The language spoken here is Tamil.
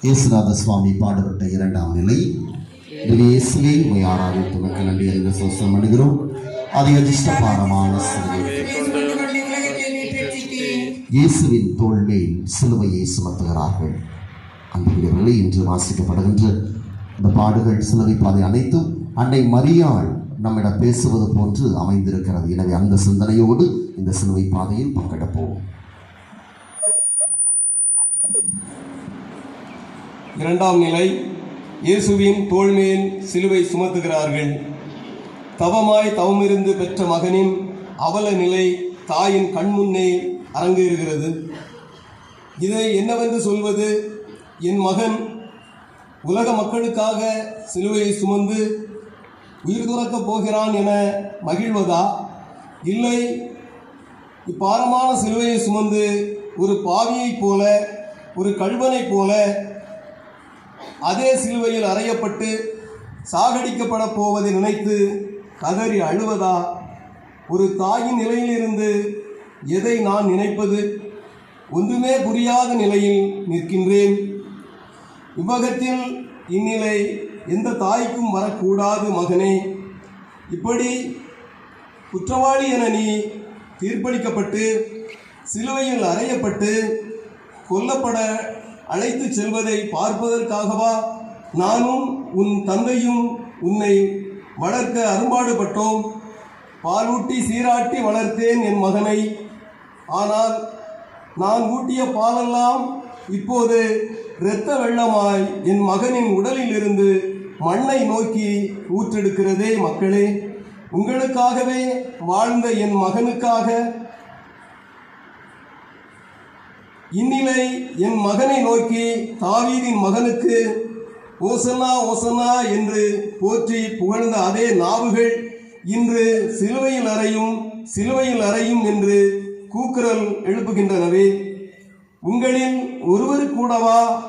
இயேசுநாத சுவாமி பாடுபட்ட இரண்டாம் நிலை. இயேசுவே உம்மை ஆராதித்து மக்கள் நன்றி அறிந்து சோசனம் அணுகிறோம். அதிகதிஷ்டபாரமான இயேசுவின் தோள் மேல் சிலுவையை சுமத்துகிறார்கள். அன்புக்குரியவர்களே, இன்று வாசிக்கப்படுகின்ற இந்த பாடுகள் சிலுவை பாதை அனைத்தும் அன்னை மரியாள் நம்மிடம் பேசுவது போன்று அமைந்திருக்கிறது. எனவே அந்த சிந்தனையோடு இந்த சிலுவை பாதையில் பங்கெடுப்போம். இரண்டாம் நிலை. இயேசுவின் தோள்மேல் சிலுவை சுமத்துகிறார்கள். தவமாய் தவமிருந்து பெற்ற மகனின் அவல நிலை தாயின் கண்முன்னே அரங்கேறுகிறது. இதை என்னவென்று சொல்வது? என் மகன் உலக மக்களுக்காக சிலுவையை சுமந்து உயிர் துறக்கப் போகிறான் என மகிழ்வதா? இல்லை, இப்பாரமான சிலுவையை சுமந்து ஒரு பாவியைப் போல, ஒரு கள்வனைப் போல அதே சிலுவையில் அறையப்பட்டு சாகடிக்கப்பட போவதை நினைத்து கதறி அழுவதா? ஒரு தாயின் நிலையிலிருந்து எதை நான் நினைப்பது? ஒன்றுமே புரியாத நிலையில் நிற்கின்றேன். இவ்வகத்தில் இந்நிலை எந்த தாய்க்கும் வரக்கூடாது மகனே. இப்படி குற்றவாளி என நீ தீர்ப்பளிக்கப்பட்டு சிலுவையில் அறையப்பட்டு கொல்லப்பட அழைத்து செல்வதை பார்ப்பதற்காகவா நானும் உன் தந்தையும் உன்னை வளர்க்க அரும்பாடுபட்டோம்? பாலூட்டி சீராட்டி வளர்த்தேன் என் மகனை. ஆனால் நான் ஊட்டிய பாலெல்லாம் இப்போது இரத்த வெள்ளமாய் என் மகனின் உடலில் இருந்து மண்ணை நோக்கி ஊற்றெடுக்கிறதே. மக்களே, உங்களுக்காகவே வாழ்ந்த என் மகனுக்காக இந்நிலை என் மகனை நோக்கி தாவீதின் மகனுக்கு ஓசன்னா ஓசன்னா என்று போற்றி புகழ்ந்த அதே நாவுகள் இன்று சிலுவையில் அறையும் சிலுவையில் அறையும் என்று கூக்குரல் எழுப்புகின்றனவே. உங்களில் ஒருவர் கூடவா